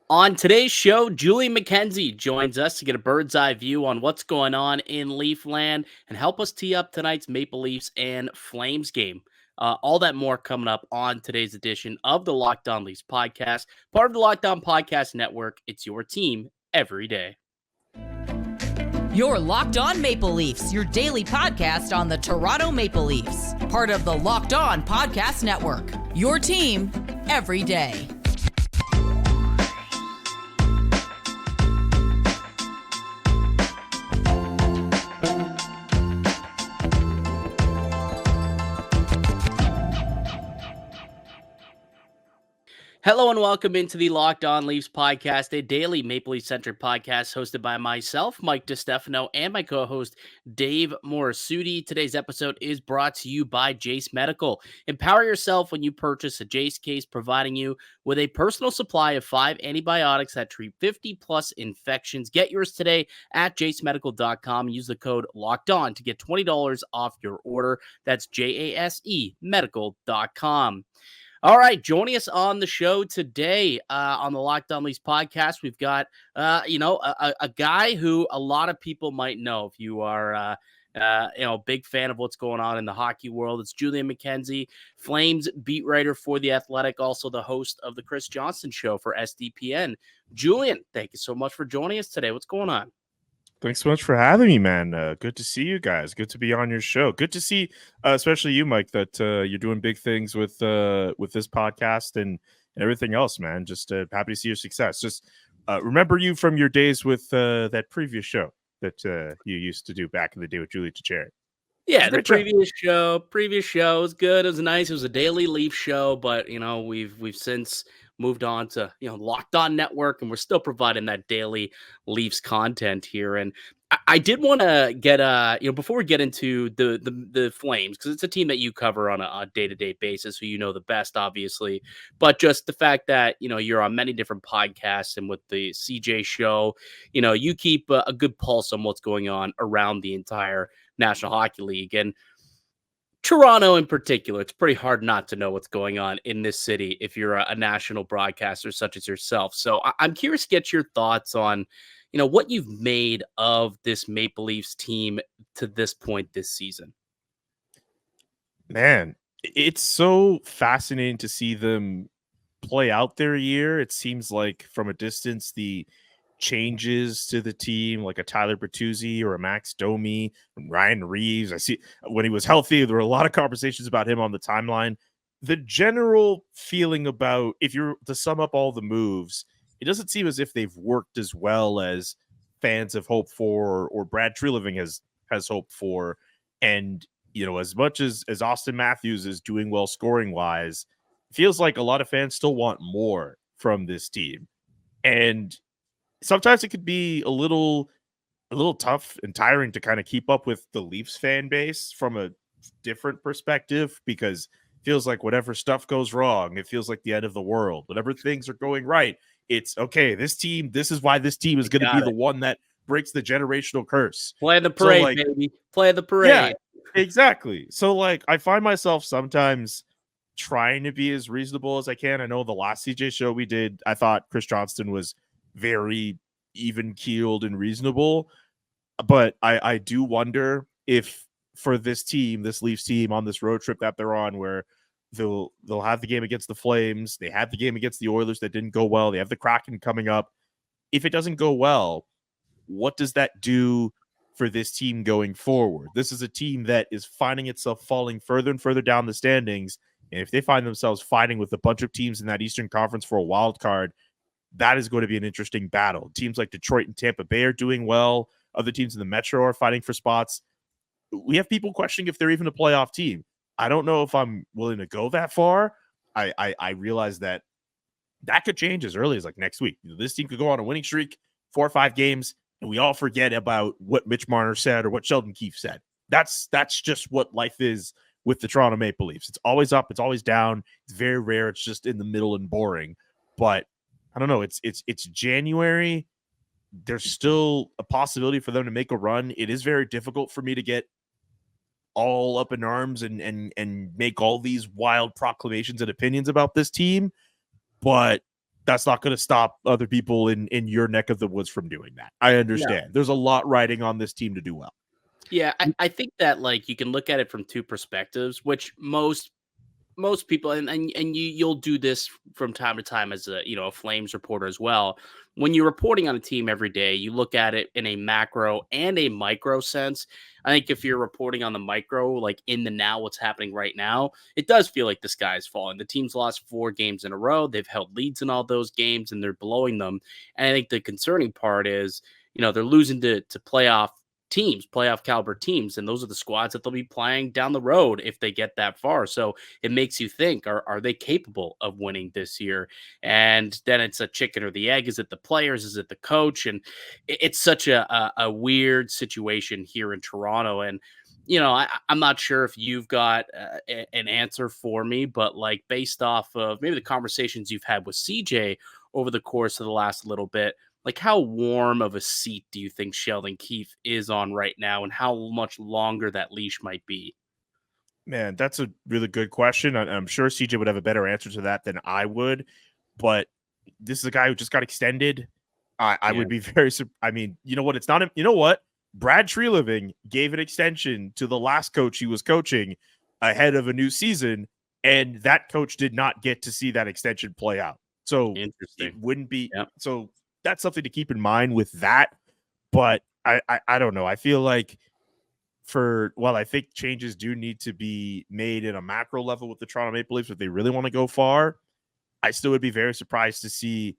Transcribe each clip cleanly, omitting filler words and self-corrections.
On today's show, Julian McKenzie joins us to get a bird's eye view on what's going on in Leafland and help us tee up tonight's Maple Leafs and Flames game. All that more coming up on today's edition of the Locked On Leafs podcast, part of the Locked On Podcast Network. It's your team every day. You're Locked On Maple Leafs, your daily podcast on the Toronto Maple Leafs, part of the Locked On Podcast Network. Your team every day. Hello and welcome into the Locked On Leafs podcast, a daily Maple Leaf-centric podcast hosted by myself, Mike DiStefano, and my co-host, Dave Morassutti. Today's episode is brought to you by Jace Medical. Empower yourself when you purchase a Jace case, providing you with a personal supply of 5 antibiotics that treat 50-plus infections. Get yours today at jacemedical.com. Use the code LOCKEDON to get $20 off your order. That's JASE medical.com. All right, joining us on the show today on the Locked On Leafs podcast, we've got, a guy who a lot of people might know if you are, a big fan of what's going on in the hockey world. It's Julian McKenzie, Flames beat writer for The Athletic, also the host of the Chris Johnston Show for SDPN. Julian, thank you so much for joining us today. What's going on? Thanks so much for having me, man. Good to see you guys. Good to be on your show. Good to see, especially you, Mike, that you're doing big things with this podcast and everything else, man. Just happy to see your success. Just remember you from your days with that previous show that you used to do back in the day with Julie Cherry. Yeah, the previous show was good. It was nice. It was a daily Leaf show, but we've since moved on to Locked On Network, and we're still providing that daily Leafs content here. And I did want to get before we get into the Flames, because it's a team that you cover on a day-to-day basis, who you know the best, obviously. But just the fact that you're on many different podcasts, and with the CJ show, you keep a good pulse on what's going on around the entire National Hockey League. And Toronto in particular, it's pretty hard not to know what's going on in this city if you're a national broadcaster such as yourself. So I'm curious to get your thoughts on, what you've made of this Maple Leafs team to this point this season. Man, it's so fascinating to see them play out their year. It seems like from a distance, the changes to the team, like a Tyler Bertuzzi or a Max Domi, Ryan Reeves. I see when he was healthy, there were a lot of conversations about him on the timeline. The general feeling about, if you're to sum up all the moves, it doesn't seem as if they've worked as well as fans have hoped for, or Brad Treliving has hoped for. And, as much as Austin Matthews is doing well scoring wise, it feels like a lot of fans still want more from this team. And sometimes it could be a little tough and tiring to kind of keep up with the Leafs fan base from a different perspective, because it feels like whatever stuff goes wrong, it feels like the end of the world. Whatever things are going right, it's okay. This is why this team is going to be the one that breaks the generational curse. Play the parade, baby. Play the parade. Yeah, exactly. So I find myself sometimes trying to be as reasonable as I can. I know the last CJ show we did, I thought Chris Johnston was very even-keeled and reasonable, but I do wonder if for this team, this Leafs team on this road trip that they're on, where they'll have the game against the Flames, they had the game against the Oilers that didn't go well, they have the Kraken coming up. If it doesn't go well, what does that do for this team going forward? This is a team that is finding itself falling further and further down the standings, and if they find themselves fighting with a bunch of teams in that Eastern Conference for a wild card, that is going to be an interesting battle. Teams like Detroit and Tampa Bay are doing well. Other teams in the Metro are fighting for spots. We have people questioning if they're even a playoff team. I don't know if I'm willing to go that far. I realize that could change as early as like next week. This team could go on a winning streak, 4 or 5 games, and we all forget about what Mitch Marner said or what Sheldon Keefe said. That's just what life is with the Toronto Maple Leafs. It's always up, it's always down. It's very rare it's just in the middle and boring. But I don't know. It's January. There's still a possibility for them to make a run. It is very difficult for me to get all up in arms and make all these wild proclamations and opinions about this team. But that's not going to stop other people in your neck of the woods from doing that. I understand. There's a lot riding on this team to do well. Yeah, I think that, like, you can look at it from two perspectives, which most people, and you'll do this from time to time as a Flames reporter as well. When you're reporting on a team every day, you look at it in a macro and a micro sense. I think if you're reporting on the micro, like in the now, what's happening right now, it does feel like the sky's falling. The team's lost 4 games in a row. They've held leads in all those games, and they're blowing them. And I think the concerning part is, they're losing to playoff caliber teams, and those are the squads that they'll be playing down the road if they get that far. So it makes you think, are they capable of winning this year? And then it's a chicken or the egg. Is it the players? Is it the coach? And it's such a weird situation here in Toronto. And I'm not sure if you've got an answer for me, but like based off of maybe the conversations you've had with CJ over the course of the last little bit, like how warm of a seat do you think Sheldon Keefe is on right now, and how much longer that leash might be? Man, that's a really good question. I'm sure CJ would have a better answer to that than I would, but this is a guy who just got extended. I would be very. I mean, you know what? It's not. You know what? Brad Treliving gave an extension to the last coach he was coaching ahead of a new season, and that coach did not get to see that extension play out. So Interesting. it wouldn't be. Yep. So that's something to keep in mind with that. But I don't know. I feel like while I think changes do need to be made in a macro level with the Toronto Maple Leafs if they really want to go far, I still would be very surprised to see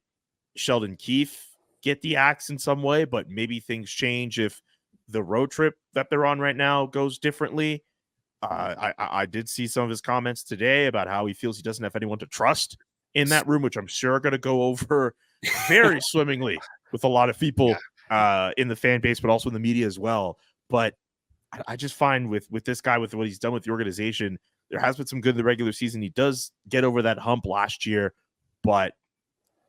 Sheldon Keefe get the axe in some way, but maybe things change if the road trip that they're on right now goes differently. I did see some of his comments today about how he feels he doesn't have anyone to trust in that room, which I'm sure are going to go over very swimmingly with a lot of people in the fan base, but also in the media as well. But I just find with this guy, with what he's done with the organization, there has been some good in the regular season. He does get over that hump last year, but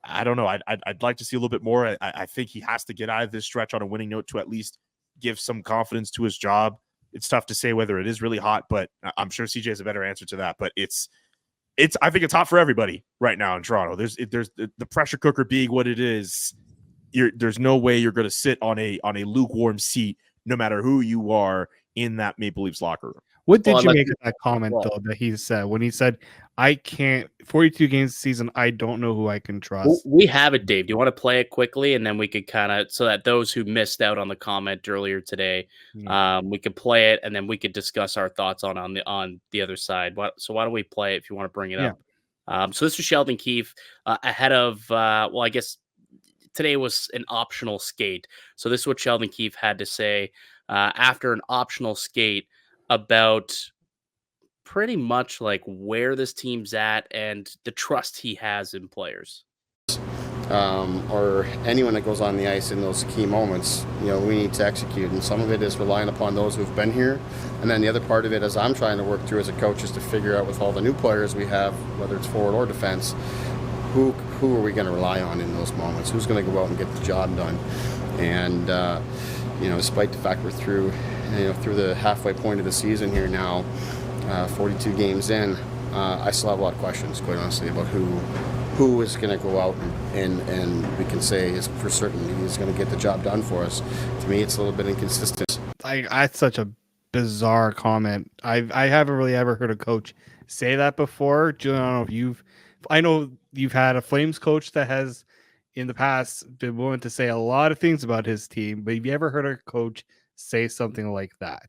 I don't know. I'd like to see a little bit more. I think he has to get out of this stretch on a winning note to at least give some confidence to his job. It's tough to say whether it is really hot, but I'm sure CJ has a better answer to that. But I think it's hot for everybody right now in Toronto. There's the pressure cooker being what it is. There's no way you're going to sit on a lukewarm seat, no matter who you are in that Maple Leafs locker room. What did you make of that comment, though, that he said when he said, I can't, 42 games a season, I don't know who I can trust? We have it, Dave. Do you want to play it quickly? And then we could kind of, so that those who missed out on the comment earlier today, we could play it, and then we could discuss our thoughts on the other side. So why don't we play it if you want to bring it up? So this was Sheldon Keefe ahead of, I guess today was an optional skate. So this is what Sheldon Keefe had to say after an optional skate about pretty much like where this team's at and the trust he has in players. Or anyone that goes on the ice in those key moments, we need to execute. And some of it is relying upon those who've been here. And then the other part of it, as I'm trying to work through as a coach, is to figure out with all the new players we have, whether it's forward or defense, who are we going to rely on in those moments? Who's going to go out and get the job done? And, despite the fact we're through the halfway point of the season here now, 42 games in, I still have a lot of questions, quite honestly, about who is going to go out and we can say is for certain he's going to get the job done for us. To me, it's a little bit inconsistent. That's such a bizarre comment. I haven't really ever heard a coach say that before. Julian, I know you've had a Flames coach that has in the past been willing to say a lot of things about his team, but have you ever heard a coach say something like that?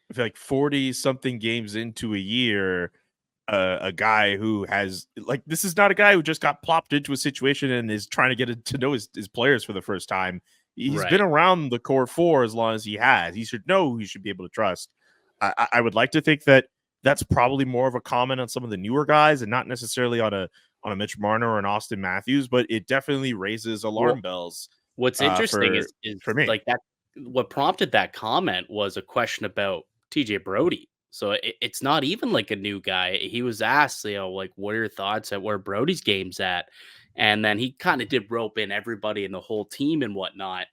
I feel like 40 something games into a year, a guy who has this is not a guy who just got plopped into a situation and is trying to get to know his players for the first time. He's been around the core four as long as he has. He should know who he should be able to trust. I would like to think that that's probably more of a comment on some of the newer guys and not necessarily on a Mitch Marner or an Austin Matthews, but it definitely raises alarm bells. What's interesting is for me, like that. What prompted that comment was a question about TJ Brody. So it's not even like a new guy. He was asked, what are your thoughts at where Brody's game's at? And then he kind of did rope in everybody in the whole team and whatnot.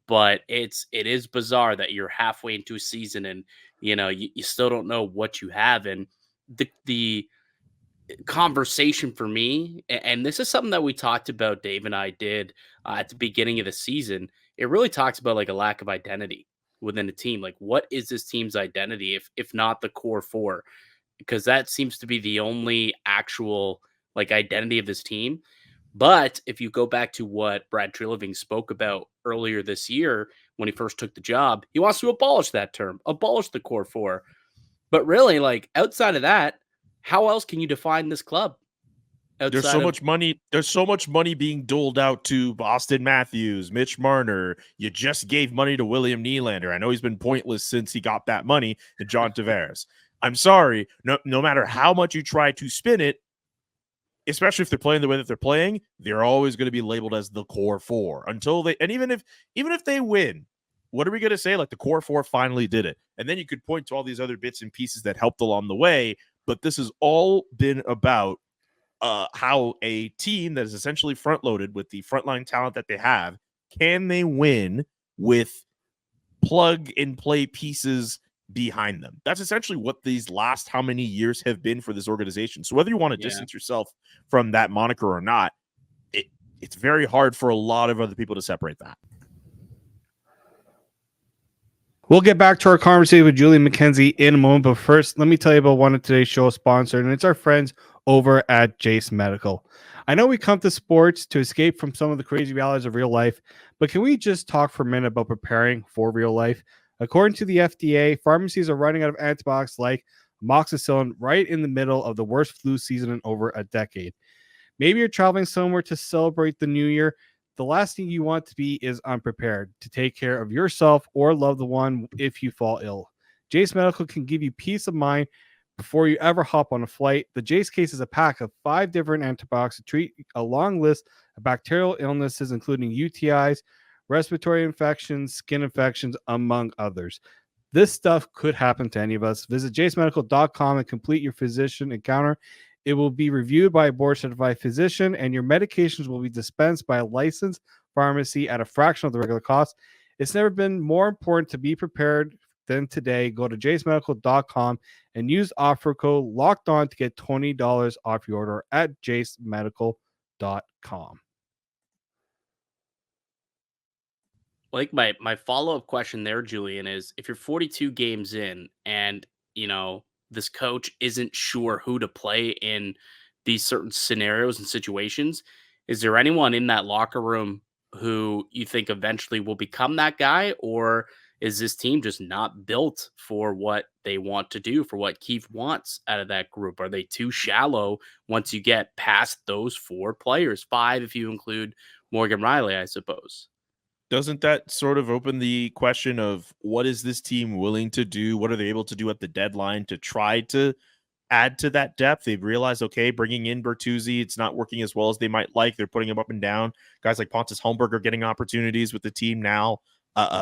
But it is bizarre that you're halfway into a season and, you still don't know what you have. And the conversation for me, and this is something that we talked about, Dave and I did at the beginning of the season. It really talks about like a lack of identity within a team. Like, what is this team's identity if not the core four? Because that seems to be the only actual like identity of this team. But if you go back to what Brad Treliving spoke about earlier this year when he first took the job, he wants to abolish that term, abolish the core four. But really, like outside of that, how else can you define this club? There's Outside so of much money. There's so much money being doled out to Austin Matthews, Mitch Marner. You just gave money to William Nylander. I know he's been pointless since he got that money, and John Tavares. I'm sorry. No matter how much you try to spin it, especially if they're playing the way that they're playing, they're always going to be labeled as the core four until they. And even if they win, what are we going to say? Like the core four finally did it, and then you could point to all these other bits and pieces that helped along the way. But this has all been about how a team that is essentially front loaded with the frontline talent that they have, can they win with plug and play pieces behind them? That's essentially what these last how many years have been for this organization. So whether you want to distance yourself from that moniker or not, it's very hard for a lot of other people to separate that. We'll get back to our conversation with Julian McKenzie in a moment, but first, let me tell you about one of today's show sponsors, and it's our friends over at Jace Medical. I know we come to sports to escape from some of the crazy realities of real life, but can we just talk for a minute about preparing for real life? According to the FDA, pharmacies are running out of antibiotics like amoxicillin right in the middle of the worst flu season in over a decade. Maybe you're traveling somewhere to celebrate the new year. The last thing you want to be is unprepared to take care of yourself or loved one if you fall ill. Jace Medical can give you peace of mind before you ever hop on a flight. The Jace case is a pack of 5 different antibiotics to treat a long list of bacterial illnesses, including UTIs, respiratory infections, skin infections, among others. This stuff could happen to any of us. Visit jacemedical.com and complete your physician encounter. It will be reviewed by a board-certified physician, and your medications will be dispensed by a licensed pharmacy at a fraction of the regular cost. It's never been more important to be prepared than today. Go to jacemedical.com and use offer code LOCKEDON to get $20 off your order at jacemedical.com. like my follow-up question there, Julian, is if you're 42 games in and this coach isn't sure who to play in these certain scenarios and situations, is there anyone in that locker room who you think eventually will become that guy, or is this team just not built for what they want to do, for what Keefe wants out of that group? Are they too shallow once you get past those 4 players, 5 if you include Morgan Riley, I suppose? Doesn't that sort of open the question of what is this team willing to do? What are they able to do at the deadline to try to add to that depth? They've realized, okay, bringing in Bertuzzi, it's not working as well as they might like. They're putting him up and down. Guys like Pontus Holmberg are getting opportunities with the team now.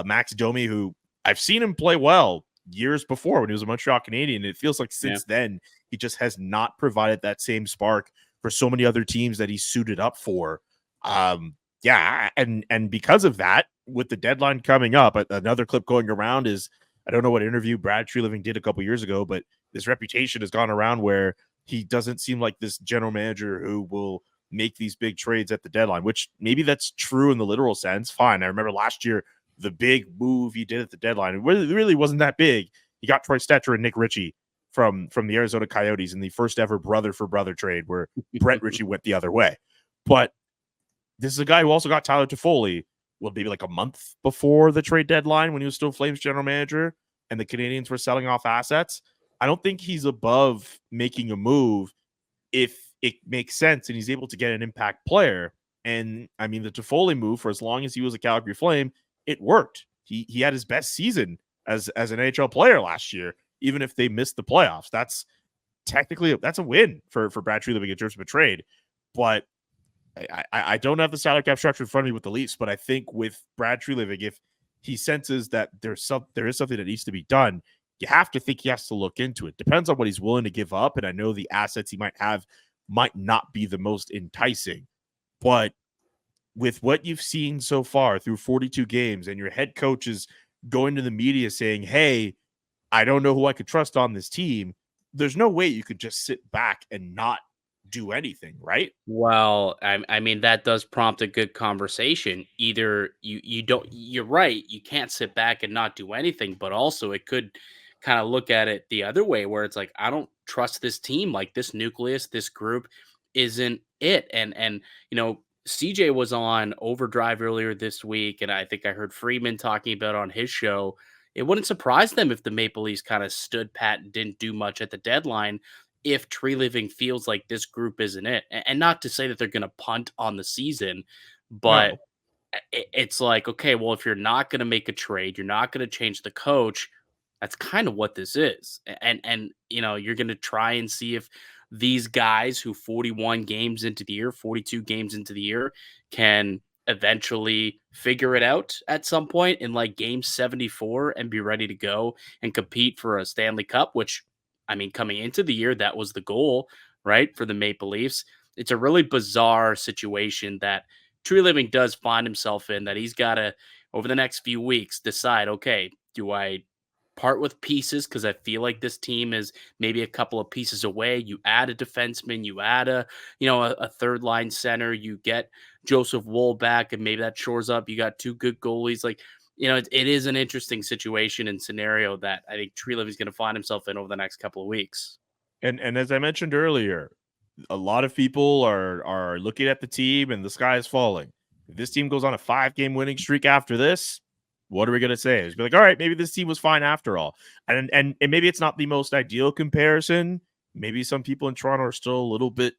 Max Domi, who I've seen him play well years before when he was a Montreal Canadian. It feels like since then, he just has not provided that same spark for so many other teams that he's suited up for. And because of that, with the deadline coming up, another clip going around is, I don't know what interview Brad Treliving did a couple years ago, but this reputation has gone around where he doesn't seem like this general manager who will make these big trades at the deadline, which maybe that's true in the literal sense. Fine. I remember last year, the big move he did at the deadline, it really wasn't that big. He got Troy Stetcher and Nick Ritchie from the Arizona Coyotes in the first ever brother for brother trade where Brett Ritchie went the other way. But this is a guy who also got Tyler Toffoli, maybe like a month before the trade deadline when he was still Flames general manager and the Canadians were selling off assets. I don't think he's above making a move if it makes sense and he's able to get an impact player. And I mean, the Toffoli move, for as long as he was a Calgary Flame, it worked. He had his best season as an NHL player last year, even if they missed the playoffs. That's technically a win for Brad Treliving in terms of a trade. But I don't have the salary cap structure in front of me with the Leafs, but I think with Brad Treliving, if he senses that there is something that needs to be done, you have to think he has to look into it. Depends on what he's willing to give up, and I know the assets he might have might not be the most enticing. But with what you've seen so far through 42 games, and your head coach is going to the media saying, hey, I don't know who I could trust on this team, there's no way you could just sit back and not do anything, right? Well, I mean, that does prompt a good conversation. Either you don't, you're right, you can't sit back and not do anything, but also it could kind of look at it the other way where it's like, I don't trust this team, like this nucleus, this group isn't it. And CJ was on Overdrive earlier this week, and I think I heard Freeman talking about on his show. It wouldn't surprise them if the Maple Leafs kind of stood pat and didn't do much at the deadline if Treliving feels like this group isn't it. And not to say that they're going to punt on the season, but No. it's like, okay, well, if you're not going to make a trade, you're not going to change the coach. That's kind of what this is. And you're going to try and see if these guys who 41 games into the year, 42 games into the year can eventually figure it out at some point in like game 74 and be ready to go and compete for a Stanley Cup, which I mean, coming into the year, that was the goal, right, for the Maple Leafs. It's a really bizarre situation that Treliving does find himself in, that he's got to, over the next few weeks, decide, okay, do I part with pieces because I feel like this team is maybe a couple of pieces away. You add a defenseman, you add a third line center, you get Joseph Wool back, and maybe that shores up. You got two good goalies. Like, it is an interesting situation and scenario that I think Treliving is going to find himself in over the next couple of weeks. And as I mentioned earlier, a lot of people are looking at the team and the sky is falling. If this team goes on a 5-game winning streak after this, what are we going to say? It's be like, all right, maybe this team was fine after all. And maybe it's not the most ideal comparison. Maybe some people in Toronto are still a little bit,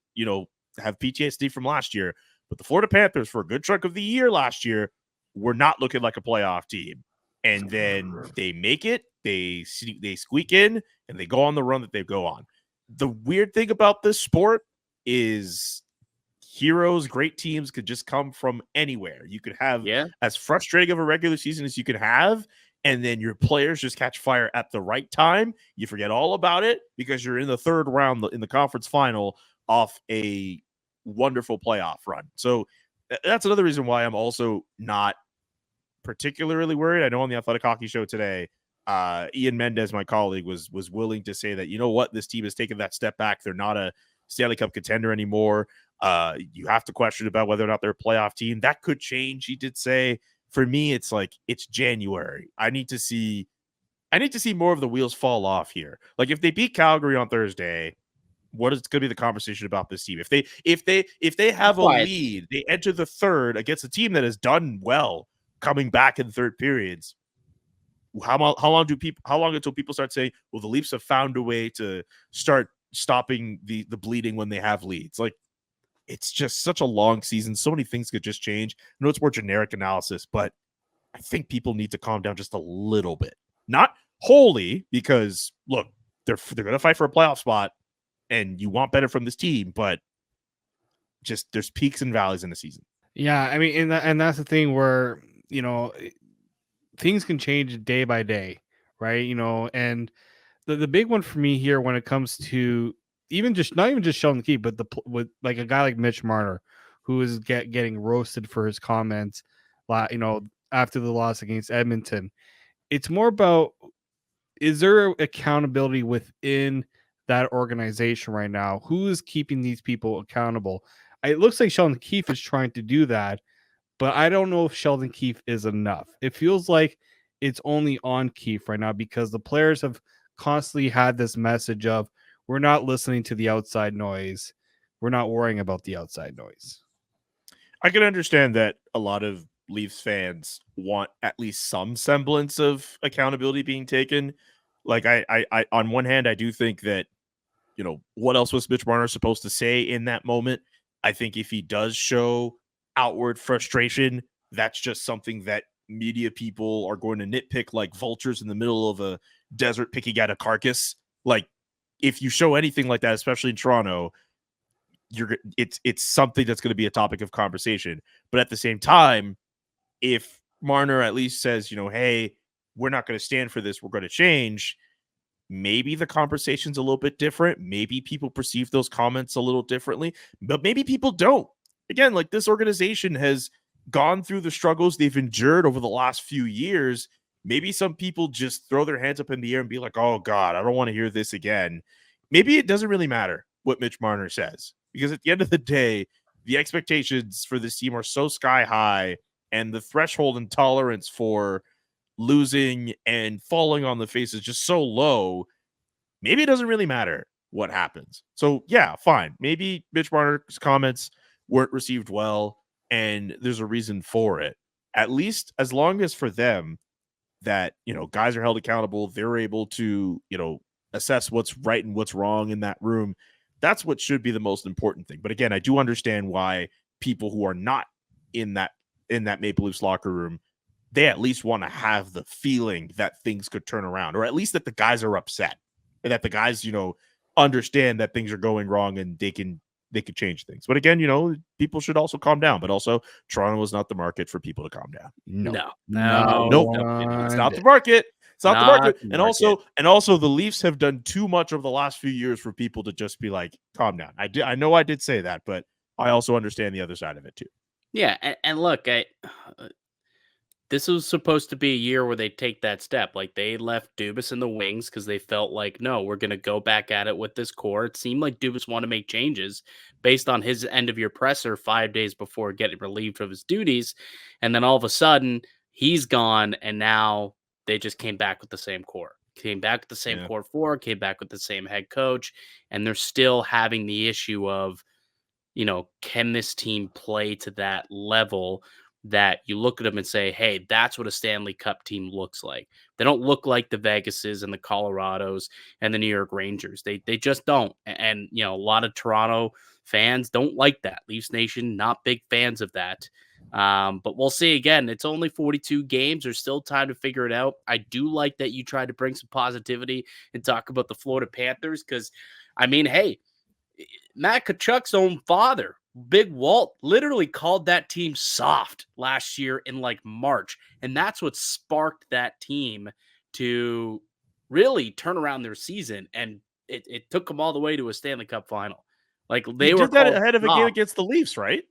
have PTSD from last year. But the Florida Panthers, for a good chunk of the year last year, were not looking like a playoff team. And then they make it, they squeak in, and they go on the run that they go on. The weird thing about this sport is heroes, great teams could just come from anywhere. You could have as frustrating of a regular season as you could have, and then your players just catch fire at the right time. You forget all about it because you're in the third round in the conference final off a wonderful playoff run. So that's another reason why I'm also not particularly worried. I know on the Athletic Hockey Show today, Ian Mendez, my colleague, was willing to say that, you know what, this team has taken that step back. They're not a Stanley Cup contender anymore. You have to question about whether or not they're a playoff team. That could change, he did say. For me, it's like, it's January. I need to see more of the wheels fall off here. Like, if they beat Calgary on Thursday, what is going to be the conversation about this team? If they have a lead, they enter the third against a team that has done well coming back in third periods. How long until people start saying, well, the Leafs have found a way to start stopping the bleeding when they have leads? Like, it's just such a long season. So many things could just change. I know it's more generic analysis, but I think people need to calm down just a little bit. Not wholly, because look, they're going to fight for a playoff spot, and you want better from this team, but just there's peaks and valleys in the season. Yeah, I mean, and that's the thing where, things can change day by day, right? And the big one for me here when it comes to not even just Sheldon Keefe, but with like a guy like Mitch Marner, who is getting roasted for his comments, after the loss against Edmonton. It's more about, is there accountability within that organization right now? Who is keeping these people accountable? It looks like Sheldon Keefe is trying to do that, but I don't know if Sheldon Keefe is enough. It feels like it's only on Keefe right now because the players have constantly had this message of, we're not listening to the outside noise. We're not worrying about the outside noise. I can understand that a lot of Leafs fans want at least some semblance of accountability being taken. Like, I on one hand, I do think that, what else was Mitch Marner supposed to say in that moment? I think if he does show outward frustration, that's just something that media people are going to nitpick like vultures in the middle of a desert picking at a carcass. Like, if you show anything like that, especially in Toronto, it's something that's going to be a topic of conversation. But at the same time, if Marner at least says, hey, we're not going to stand for this, we're going to change, maybe the conversation's a little bit different. Maybe people perceive those comments a little differently, but maybe people don't. Again, like, this organization has gone through the struggles they've endured over the last few years. Maybe some people just throw their hands up in the air and be like, oh God, I don't want to hear this again. Maybe it doesn't really matter what Mitch Marner says. because at the end of the day, the expectations for this team are so sky high, and the threshold and tolerance for losing and falling on the face is just so low. Maybe it doesn't really matter what happens. So yeah, fine. Maybe Mitch Marner's comments weren't received well, and there's a reason for it. At least as long as for them that, guys are held accountable, they're able to, assess what's right and what's wrong in that room. That's what should be the most important thing. But again, I do understand why people who are not in that Maple Leafs locker room, they at least want to have the feeling that things could turn around, or at least that the guys are upset and that the guys, understand that things are going wrong and they could change things. But again, people should also calm down. But also, Toronto is not the market for people to calm down. No. It's not the market. It's not the market. And also, the Leafs have done too much over the last few years for people to just be like, calm down. I know I did say that, but I also understand the other side of it too. Yeah, and look, this was supposed to be a year where they take that step. Like, they left Dubas in the wings because they felt like, no, we're going to go back at it with this core. It seemed like Dubas wanted to make changes based on his end-of-year presser 5 days before getting relieved of his duties. And then all of a sudden, he's gone, and now they just came back with the same core. Came back with the same core four, came back with the same head coach, and they're still having the issue of, can this team play to that level that you look at them and say, hey, that's what a Stanley Cup team looks like. They don't look like the Vegases and the Colorados and the New York Rangers. They just don't. And, a lot of Toronto fans don't like that. Leafs Nation, not big fans of that. But we'll see. Again, it's only 42 games. There's still time to figure it out. I do like that you tried to bring some positivity and talk about the Florida Panthers because, hey, Matt Tkachuk's own father, Big Walt, literally called that team soft last year in March. And that's what sparked that team to really turn around their season. And it took them all the way to a Stanley Cup final. They were did that ahead of a game against the Leafs, right?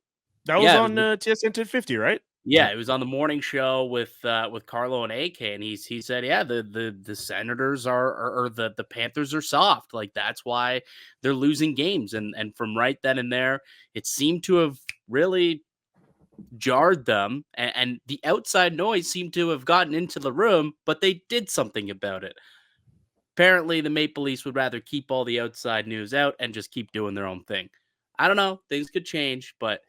That was on TSN 1050, right? Yeah, it was on the morning show with Carlo and AK, and he said, yeah, the Senators or the Panthers are soft. That's why they're losing games. And from right then and there, it seemed to have really jarred them, and the outside noise seemed to have gotten into the room, but they did something about it. Apparently, the Maple Leafs would rather keep all the outside news out and just keep doing their own thing. I don't know. Things could change, but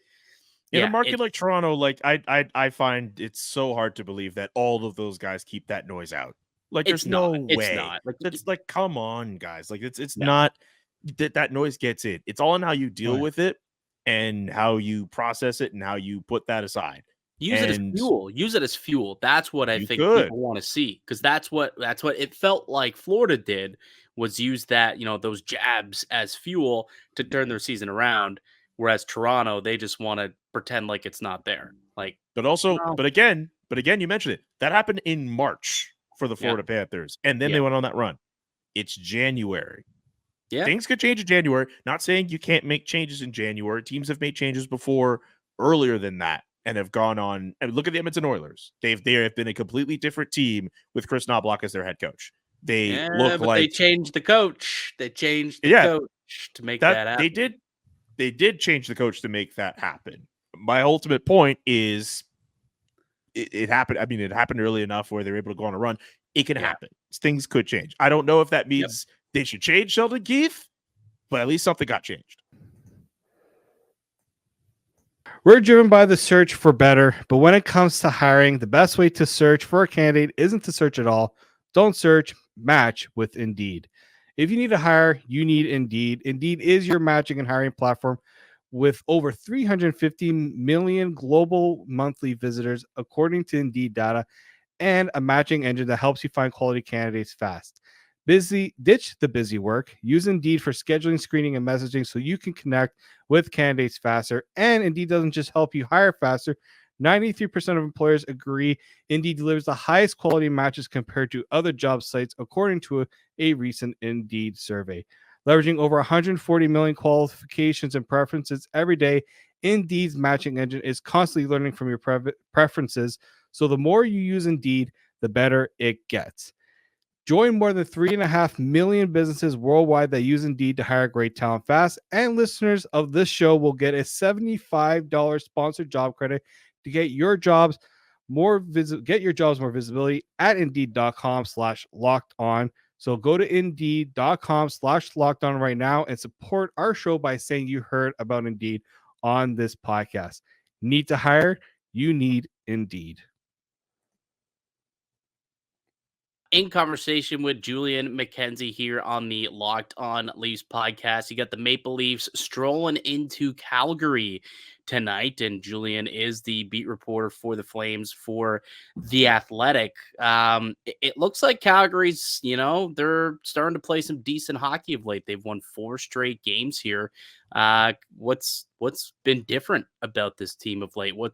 in a market like Toronto, I find it's so hard to believe that all of those guys keep that noise out. There's no way. It's not. It's come on, guys. It's not that noise gets in. It's all in how you deal with it and how you process it and how you put that aside. Use it as fuel. That's what I think people want to see, because that's what it felt like Florida did, was use that, those jabs as fuel to turn their season around. Whereas Toronto, they just want to pretend like it's not there. But again, you mentioned it. That happened in March for the Florida Panthers, and then they went on that run. It's January. Yeah, things could change in January. Not saying you can't make changes in January. Teams have made changes before earlier than that and have gone on. And look at the Edmonton Oilers. They have been a completely different team with Chris Knoblauch as their head coach. They changed the coach. They changed the coach to make that happen. They did change the coach to make that happen. My ultimate point is it happened. I mean, it happened early enough where they're able to go on a run. It can happen. Things could change. I don't know if that means they should change Sheldon Keefe, but at least something got changed. We're driven by the search for better, but when it comes to hiring, the best way to search for a candidate isn't to search at all. Don't search, match with Indeed. If you need to hire, you need Indeed. Indeed is your matching and hiring platform with over 350 million global monthly visitors, according to Indeed data, and a matching engine that helps you find quality candidates fast. Ditch the busy work. Use Indeed for scheduling, screening, and messaging so you can connect with candidates faster. And Indeed doesn't just help you hire faster. 93% of employers agree Indeed delivers the highest quality matches compared to other job sites, according to a recent Indeed survey. Leveraging over 140 million qualifications and preferences every day, Indeed's matching engine is constantly learning from your preferences. So the more you use Indeed, the better it gets. Join more than 3.5 million businesses worldwide that use Indeed to hire great talent fast. And listeners of this show will get a $75 sponsored job credit to get your jobs more visibility at Indeed.com/locked on. So go to Indeed.com/locked on right now and support our show by saying you heard about Indeed on this podcast. Need to hire? You need Indeed. In conversation with Julian McKenzie here on the Locked On Leafs podcast. You got the Maple Leafs strolling into Calgary tonight, and Julian is the beat reporter for the Flames for The Athletic. It looks like Calgary's, they're starting to play some decent hockey of late. They've won 4 straight games here. What's been different about this team of late? What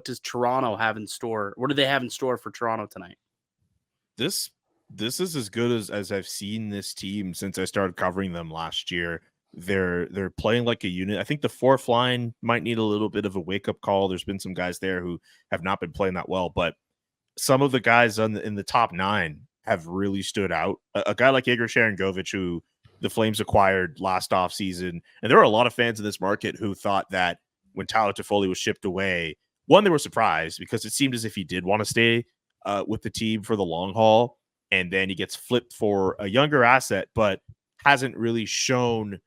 does Toronto have in store? What do they have in store for Toronto tonight? This is as good as I've seen this team since I started covering them last year. They're playing like a unit. I think the fourth line might need a little bit of a wake-up call. There's been some guys there who have not been playing that well, but some of the guys in the top 9 have really stood out. A guy like Igor Sharangovich, who the Flames acquired last offseason, and there were a lot of fans in this market who thought that when Tyler Toffoli was shipped away, one, they were surprised because it seemed as if he did want to stay with the team for the long haul, and then he gets flipped for a younger asset, but hasn't really shown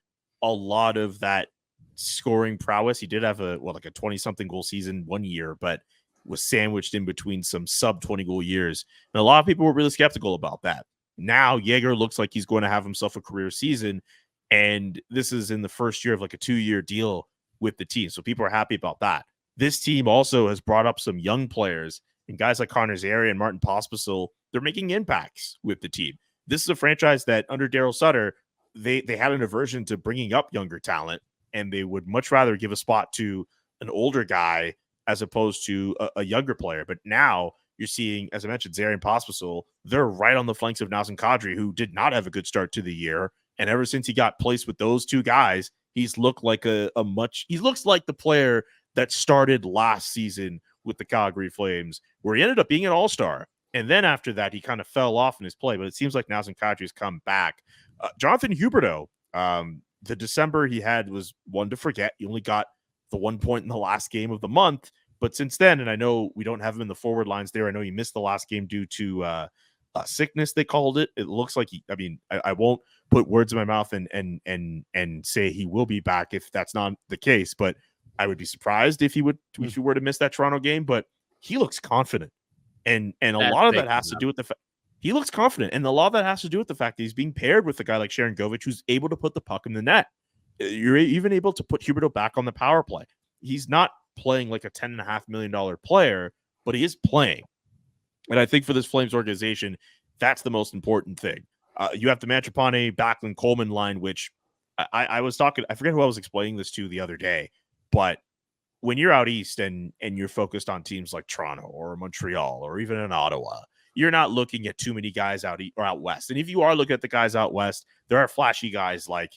a lot of that scoring prowess. He did have a 20-something goal season one year, but was sandwiched in between some sub 20 goal years. And a lot of people were really skeptical about that. Now Jaeger looks like he's going to have himself a career season, and this is in the first year of like a 2-year deal with the team. So people are happy about that. This team also has brought up some young players, and guys like Connor Zary and Martin Pospisil, they're making impacts with the team. This is a franchise that under Daryl Sutter, they had an aversion to bringing up younger talent, and they would much rather give a spot to an older guy as opposed to a younger player. But now you're seeing, as I mentioned, Zary and Pospisil, they're right on the flanks of Nazem Kadri, who did not have a good start to the year. And ever since he got placed with those two guys, he's looked like he looks like the player that started last season with the Calgary Flames, where he ended up being an all-star. And then after that, he kind of fell off in his play, but it seems like Nazem Kadri's come back. Jonathan Huberdeau, the December he had was one to forget. He only got the 1 point in the last game of the month, but since then, and I know we don't have him in the forward lines there. I know he missed the last game due to sickness, they called it. It looks like I won't put words in my mouth and say he will be back if that's not the case, but I would be surprised if he were to miss that Toronto game, but he looks confident. And a lot of that has to do with the fact he looks confident. And a lot of that has to do with the fact that he's being paired with a guy like Sharangovich, who's able to put the puck in the net. You're even able to put Huberdeau back on the power play. He's not playing like a $10.5 million player, but he is playing. And I think for this Flames organization, that's the most important thing. You have the Mantrapane, Backlund, Coleman line, which I was talking, I forget who I was explaining this to the other day, but when you're out east and you're focused on teams like Toronto or Montreal or even in Ottawa, you're not looking at too many guys out west. And if you are looking at the guys out west, there are flashy guys like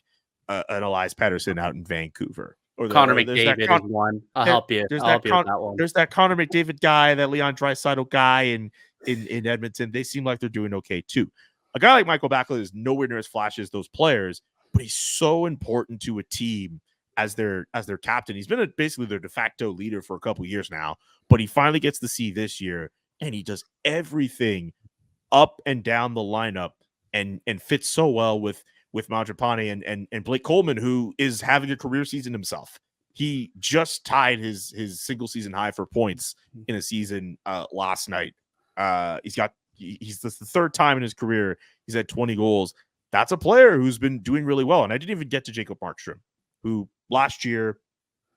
an Elias Pettersson out in Vancouver. Or Connor McDavid is one. I'll help you. I'll help you with that one. There's that Connor McDavid guy, that Leon Draisaitl guy in Edmonton. They seem like they're doing okay too. A guy like Michael Backlund is nowhere near as flashy as those players, but he's so important to a team as their captain. He's been basically their de facto leader for a couple of years now, but he finally gets to see this year, and he does everything up and down the lineup and fits so well with Mantrapane and Blake Coleman, who is having a career season himself. He just tied his single season high for points in a season last night. He's the third time in his career he's had 20 goals. That's a player who's been doing really well. And I didn't even get to Jacob Markstrom, who last year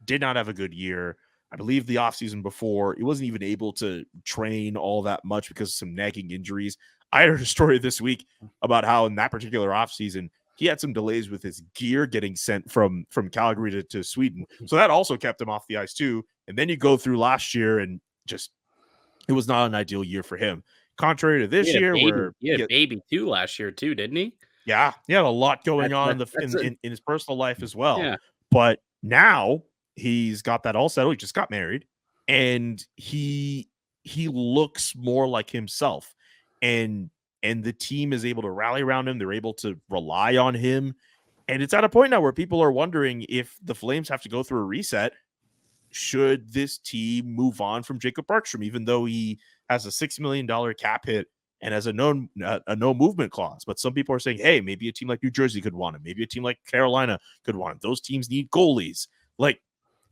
did not have a good year. I believe the offseason before, he wasn't even able to train all that much because of some nagging injuries. I heard a story this week about how in that particular offseason, he had some delays with his gear getting sent from Calgary to Sweden. So that also kept him off the ice too. And then you go through last year and just, it was not an ideal year for him. Contrary to this year, where he had a baby too last year too, didn't he? Yeah, he had a lot going on in his personal life as well. Yeah. But now he's got that all settled. He just got married, and he looks more like himself. And and the team is able to rally around him. They're able to rely on him. And it's at a point now where people are wondering if the Flames have to go through a reset. Should this team move on from Jacob Markstrom, even though he has a $6 million cap hit and has a no movement clause? But some people are saying, hey, maybe a team like New Jersey could want him. Maybe a team like Carolina could want him. Those teams need goalies. Like,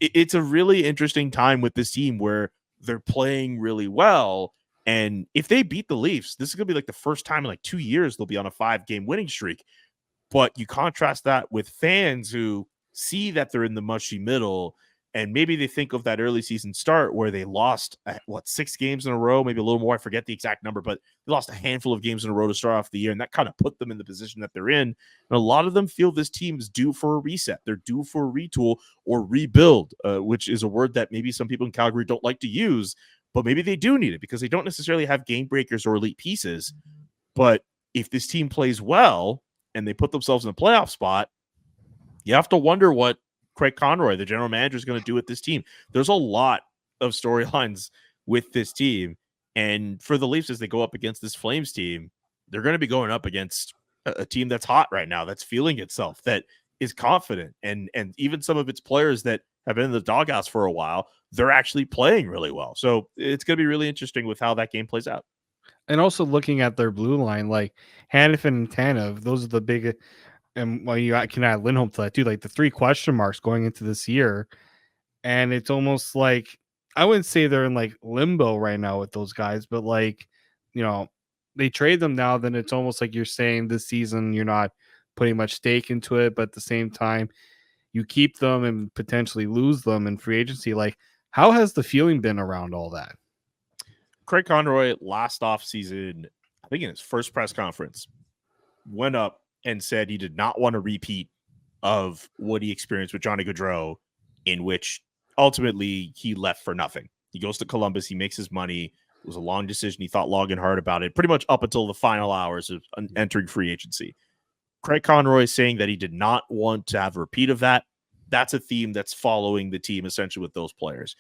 it's a really interesting time with this team where they're playing really well. And if they beat the Leafs, this is going to be like the first time in like 2 years they'll be on a 5-game winning streak. But you contrast that with fans who see that they're in the mushy middle, and maybe they think of that early season start where they lost, 6 games in a row, maybe a little more. I forget the exact number, but they lost a handful of games in a row to start off the year, and that kind of put them in the position that they're in. And a lot of them feel this team is due for a reset. They're due for a retool or rebuild, which is a word that maybe some people in Calgary don't like to use, but maybe they do need it because they don't necessarily have game breakers or elite pieces. But if this team plays well and they put themselves in a playoff spot, you have to wonder what Craig Conroy, the general manager, is going to do with this team. There's a lot of storylines with this team. And for the Leafs, as they go up against this Flames team, they're going to be going up against a team that's hot right now, that's feeling itself, that is confident. And even some of its players that have been in the doghouse for a while, they're actually playing really well. So it's going to be really interesting with how that game plays out. And also looking at their blue line, like Hanifin and Tanev, those are the big, and you can add Lindholm to that too, like the 3 question marks going into this year. And it's almost like, I wouldn't say they're in like limbo right now with those guys, but like, they trade them now, then it's almost like you're saying this season you're not putting much stake into it, but at the same time you keep them and potentially lose them in free agency. Like, how has the feeling been around all that? Craig Conroy last offseason, I think in his first press conference, went up and said he did not want a repeat of what he experienced with Johnny Gaudreau, in which ultimately he left for nothing. He goes to Columbus, he makes his money. It was a long decision. He thought long and hard about it, pretty much up until the final hours of entering free agency. Craig Conroy is saying that he did not want to have a repeat of that. That's a theme that's following the team essentially with those players.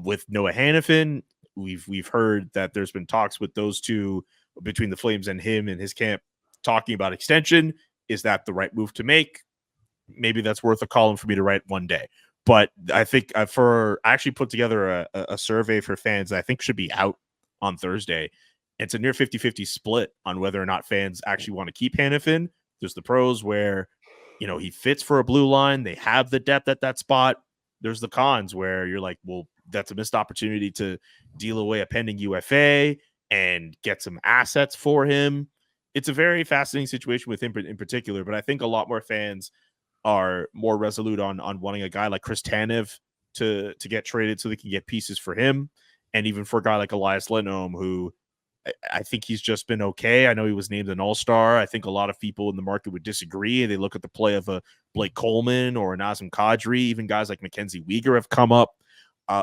With Noah Hanifin, we've heard that there's been talks with those two between the Flames and him and his camp talking about extension. Is that the right move to make? Maybe that's worth a column for me to write one day. But I think I actually put together a survey for fans that I think should be out on Thursday. It's a near 50-50 split on whether or not fans actually want to keep Hanifin. There's the pros where, he fits for a blue line. They have the depth at that spot. There's the cons where you're like, well, that's a missed opportunity to deal away a pending UFA and get some assets for him. It's a very fascinating situation with him in particular, but I think a lot more fans are more resolute on wanting a guy like Chris Tanev to get traded so they can get pieces for him. And even for a guy like Elias Lindholm, who I think he's just been okay. I know he was named an all-star. I think a lot of people in the market would disagree. They look at the play of a Blake Coleman or a Nazem Kadri. Even guys like Mackenzie Weegar have come up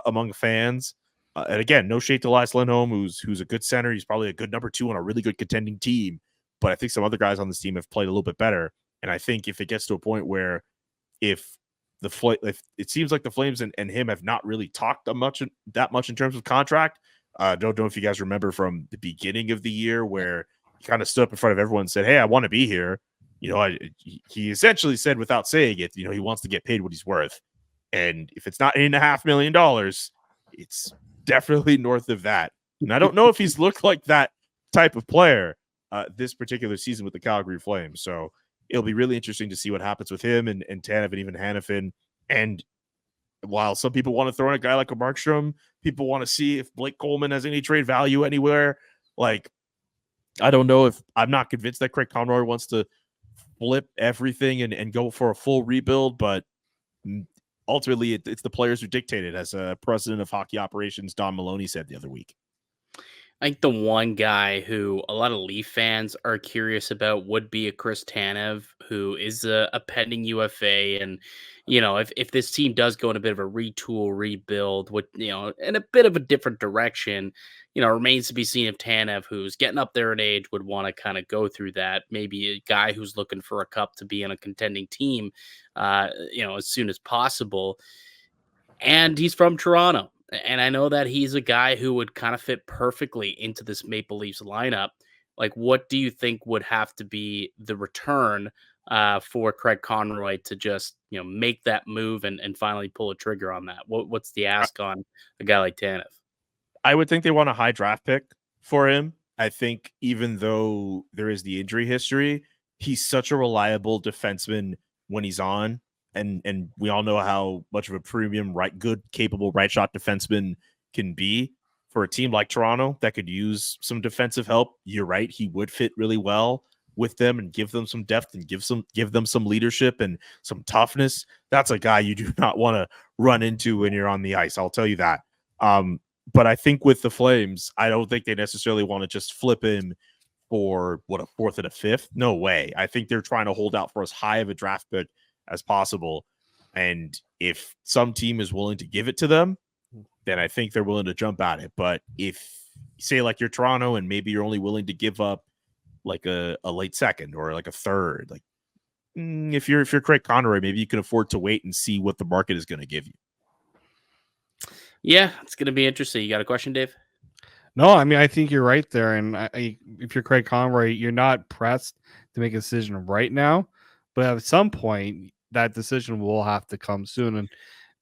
among fans. And again, no shade to Elias Lindholm, who's a good center. He's probably a good number 2 on a really good contending team. But I think some other guys on this team have played a little bit better. And I think if it gets to a point where if it seems like the Flames and him have not really talked that much in terms of contract. Don't know if you guys remember from the beginning of the year where he kind of stood up in front of everyone and said, hey, I want to be here. He essentially said without saying it, he wants to get paid what he's worth. And if it's not $8.5 million, it's definitely north of that. And I don't know if he's looked like that type of player this particular season with the Calgary Flames. So it'll be really interesting to see what happens with him and Tanev and even Hanifin. And while some people want to throw in a guy like a Markstrom, people want to see if Blake Coleman has any trade value anywhere. Like, I don't know if I'm not convinced that Craig Conroy wants to flip everything and go for a full rebuild, but ultimately it's the players who dictate it, as a president of hockey operations, Don Maloney, said the other week. I think the one guy who a lot of Leaf fans are curious about would be a Chris Tanev, who is a pending UFA. And, if this team does go in a bit of a retool, rebuild, with, in a bit of a different direction, remains to be seen if Tanev, who's getting up there in age, would want to kind of go through that. Maybe a guy who's looking for a cup to be on a contending team, as soon as possible. And he's from Toronto. And I know that he's a guy who would kind of fit perfectly into this Maple Leafs lineup. like, what do you think would have to be the return for Craig Conroy to just, make that move and finally pull a trigger on that? What's the I, ask on a guy like Tanev? I would think they want a high draft pick for him. I think even though there is the injury history, he's such a reliable defenseman when he's on. And we all know how much of a premium, good, capable right shot defenseman can be for a team like Toronto that could use some defensive help. You're right. He would fit really well with them and give them some depth and give them some leadership and some toughness. That's a guy you do not want to run into when you're on the ice. I'll tell you that. But I think with the Flames, I don't think they necessarily want to just flip him for a fourth and a fifth. No way. I think they're trying to hold out for as high of a draft pick as possible. And if some team is willing to give it to them, then I think they're willing to jump at it. But if, say, like you're Toronto and maybe you're only willing to give up like a late second or like a third, like if you're Craig Conroy, maybe you can afford to wait and see what the market is going to give you. Yeah, it's going to be interesting. You got a question, Dave? No, I mean, I think you're right there. And if you're Craig Conroy, you're not pressed to make a decision right now. But at some point, that decision will have to come soon. And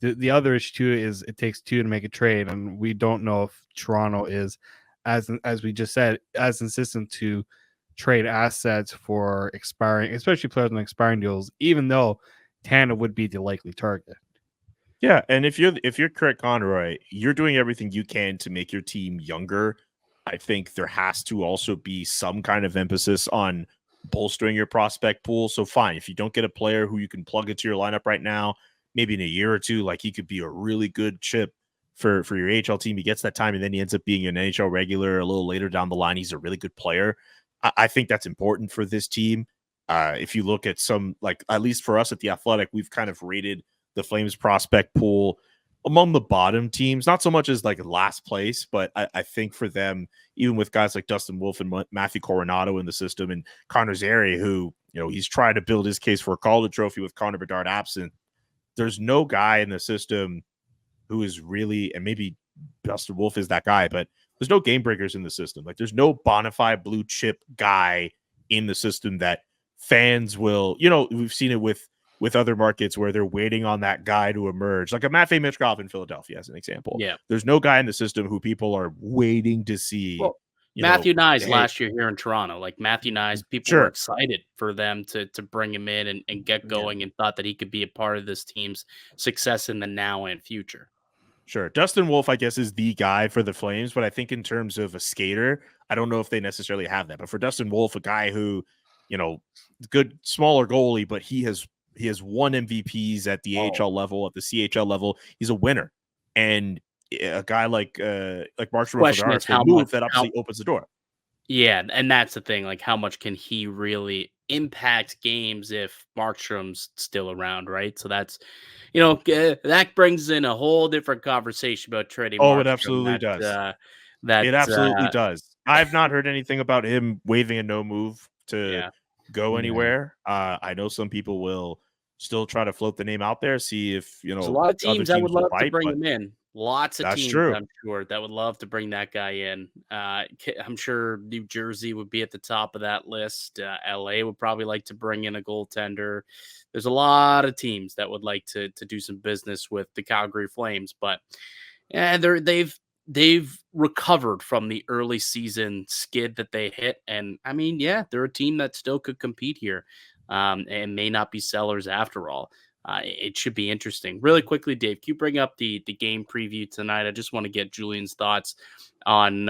the other issue too is it takes two to make a trade. And we don't know if Toronto is, as we just said, as insistent to trade assets for expiring, especially players on expiring deals, even though Tana would be the likely target. Yeah, and if you're Craig Conroy, you're doing everything you can to make your team younger. I think there has to also be some kind of emphasis on bolstering your prospect pool. So fine, if you don't get a player who you can plug into your lineup right now, maybe in a year or two, like he could be a really good chip for your AHL team. He gets that time and then he ends up being an NHL regular a little later down the line. He's a really good player. I think that's important for this team. If you look at some, like at least for us at The Athletic, we've kind of rated the Flames prospect pool among the bottom teams, not so much as like last place, but I think for them, even with guys like Dustin Wolf and Matthew Coronado in the system and Connor Zary, who, he's trying to build his case for a Calder Trophy with Connor Bedard absent. There's no guy in the system who is really, and maybe Dustin Wolf is that guy, but there's no game breakers in the system. Like there's no bona fide blue chip guy in the system that fans will, we've seen it with other markets where they're waiting on that guy to emerge, like a Matvei Michkov in Philadelphia, as an example. Yeah. There's no guy in the system who people are waiting to see. Well, Matthew Nyes last year here in Toronto, like Matthew Nyes, people were excited for them to bring him in and get going and thought that he could be a part of this team's success in the now and future. Sure. Dustin Wolf, I guess, is the guy for the Flames, but I think in terms of a skater, I don't know if they necessarily have that. But for Dustin Wolf, a guy who, good, smaller goalie, but he has won MVPs at the AHL level, at the CHL level. He's a winner. And a guy like Markstrom that obviously opens the door. Yeah, and that's the thing. Like, how much can he really impact games if Markstrom's still around, right? So that's, that brings in a whole different conversation about trading. Oh, Markstrom. It absolutely does. It absolutely does. I've not heard anything about him waiving a no move to go anywhere. I know some people will still try to float the name out there, see if, there's a lot of teams that would love to bring him in. Lots of teams, true. I'm sure, that would love to bring that guy in. I'm sure New Jersey would be at the top of that list. LA would probably like to bring in a goaltender. There's a lot of teams that would like to do some business with the Calgary Flames, but they've recovered from the early season skid that they hit. And I mean, they're a team that still could compete here and may not be sellers after all. It should be interesting. Really quickly, Dave, can you bring up the game preview tonight? I just want to get Julian's thoughts on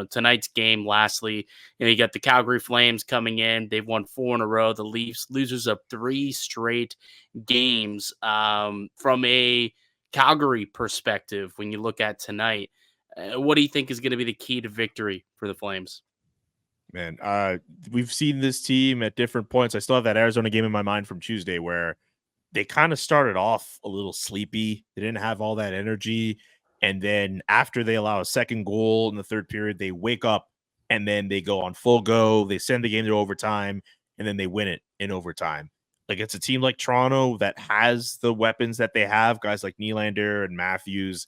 tonight's game. Lastly, you got the Calgary Flames coming in. They've won 4 in a row. The Leafs, losers of 3 straight games. From a Calgary perspective, when you look at tonight, what do you think is going to be the key to victory for the Flames? Man, we've seen this team at different points. I still have that Arizona game in my mind from Tuesday where they kind of started off a little sleepy. They didn't have all that energy. And then after they allow a second goal in the third period, they wake up and then they go on full go. They send the game to overtime and then they win it in overtime. Like, it's a team like Toronto that has the weapons that they have, guys like Nylander and Matthews,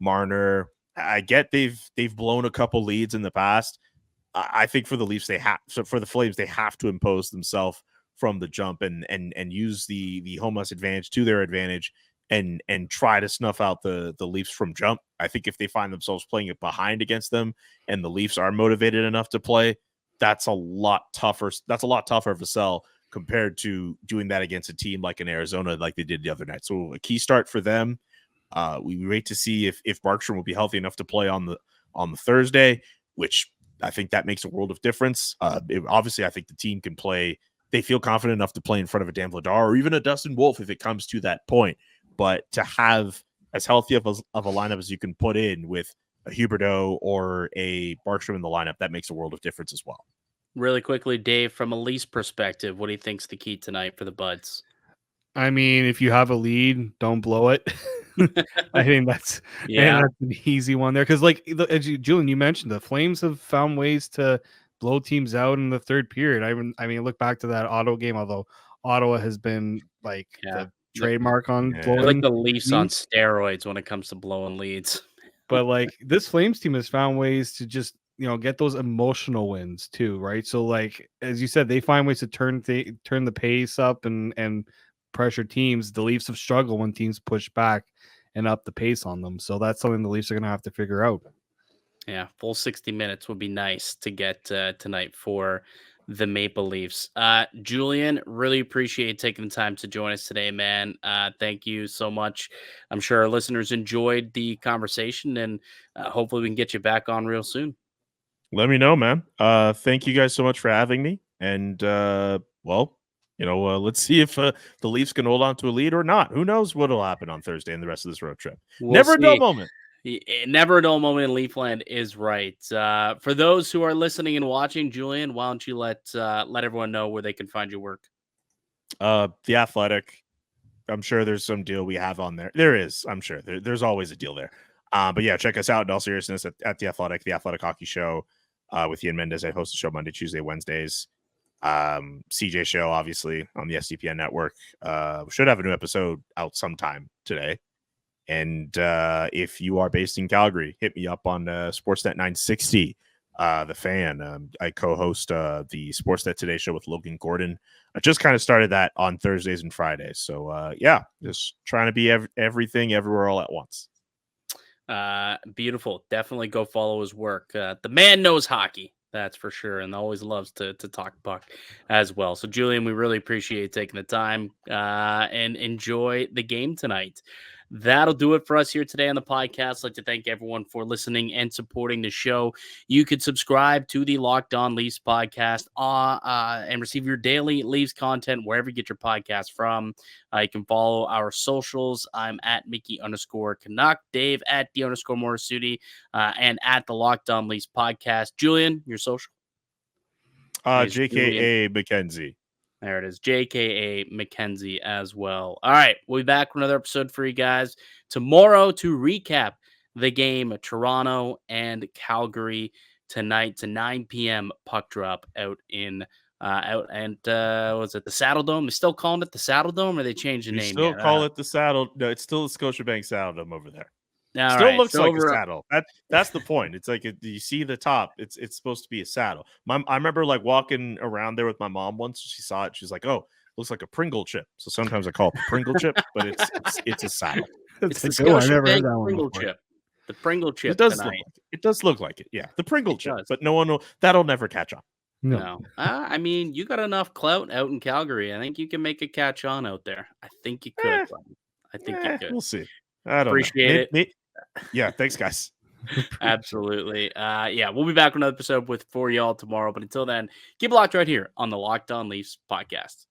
Marner. I get they've blown a couple leads in the past, I think for the Leafs, for the Flames, they have to impose themselves from the jump and use the home ice advantage to their advantage and try to snuff out the Leafs from jump. I think if they find themselves playing it behind against them and the Leafs are motivated enough to play, that's a lot tougher. That's a lot tougher of a sell compared to doing that against a team like in Arizona, like they did the other night. So a key start for them. We wait to see if Markstrom will be healthy enough to play on the Thursday, which I think that makes a world of difference. Obviously, I think the team can play. They feel confident enough to play in front of a Dan Vladar or even a Dustin Wolf if it comes to that point. But to have as healthy of a lineup as you can put in with a Huberdeau or a Markstrom in the lineup, that makes a world of difference as well. Really quickly, Dave, from a Leafs perspective, what do you think's the key tonight for the Buds? I mean, if you have a lead, don't blow it. I think that's that's an easy one there because, Julian, you mentioned, the Flames have found ways to blow teams out in the third period. I mean, look back to that Ottawa game, although Ottawa has been the trademark on blowing. Like the Leafs on steroids when it comes to blowing leads. But this Flames team has found ways to just get those emotional wins too, right? So as you said, they find ways to turn the pace up and pressure teams. The Leafs have struggled when teams push back and up the pace on them. So that's something the Leafs are going to have to figure out. Yeah, full 60 minutes would be nice to get tonight for the Maple Leafs. Julian, really appreciate taking the time to join us today, man. Thank you so much. I'm sure our listeners enjoyed the conversation, and hopefully we can get you back on real soon. Let me know, man. Thank you guys so much for having me. And, let's see if the Leafs can hold on to a lead or not. Who knows what will happen on Thursday and the rest of this road trip. Never a dull moment. Never a dull moment in Leafland is right. For those who are listening and watching, Julian, why don't you let everyone know where they can find your work? The Athletic. I'm sure there's some deal we have on there. There is. I'm sure there's always a deal there. But yeah, check us out in all seriousness at the Athletic Hockey Show with Ian Mendez. I host the show Monday, Tuesday, Wednesdays. CJ show, obviously, on the SDPN network. We should have a new episode out sometime today. And if you are based in Calgary, hit me up on Sportsnet 960, The Fan. I co-host the Sportsnet Today show with Logan Gordon. I just kind of started that on Thursdays and Fridays. So, just trying to be everything everywhere all at once. Beautiful. Definitely go follow his work. The man knows hockey. That's for sure, and always loves to talk puck as well. So, Julian, we really appreciate taking the time and enjoy the game tonight. That'll do it for us here today on the podcast. I'd like to thank everyone for listening and supporting the show. You could subscribe to the Locked On Leafs podcast and receive your daily Leafs content wherever you get your podcast from. You can follow our socials. I'm at Mickey_Canuck, Dave at D_Morassutti, and at the Locked On Leafs podcast. Julian, your social? JKA McKenzie. There it is, JKA McKenzie as well. All right, we'll be back with another episode for you guys tomorrow to recap the game of Toronto and Calgary tonight to 9 p.m. puck drop out in was it the Saddle Dome? They still calling it the Saddle Dome, or they changed the name? Still call it the Saddle. No, it's still the Scotiabank Saddle Dome over there. Looks like a saddle. That's the point. It's like you see the top. It's supposed to be a saddle. I remember walking around there with my mom once. She saw it. She's like, "Oh, looks like a Pringle chip." So sometimes I call it the Pringle chip, but it's a saddle. It's the Scotiabank Pringle chip. The Pringle chip. It does look like it. Yeah, the Pringle chip. But no one that'll never catch on. No. I mean, you got enough clout out in Calgary. I think you can make a catch on out there. I think you could. I think you could. We'll see. I don't appreciate it. Yeah, thanks, guys. Absolutely. We'll be back with another episode for y'all tomorrow. But until then, keep it locked right here on the Locked On Leafs podcast.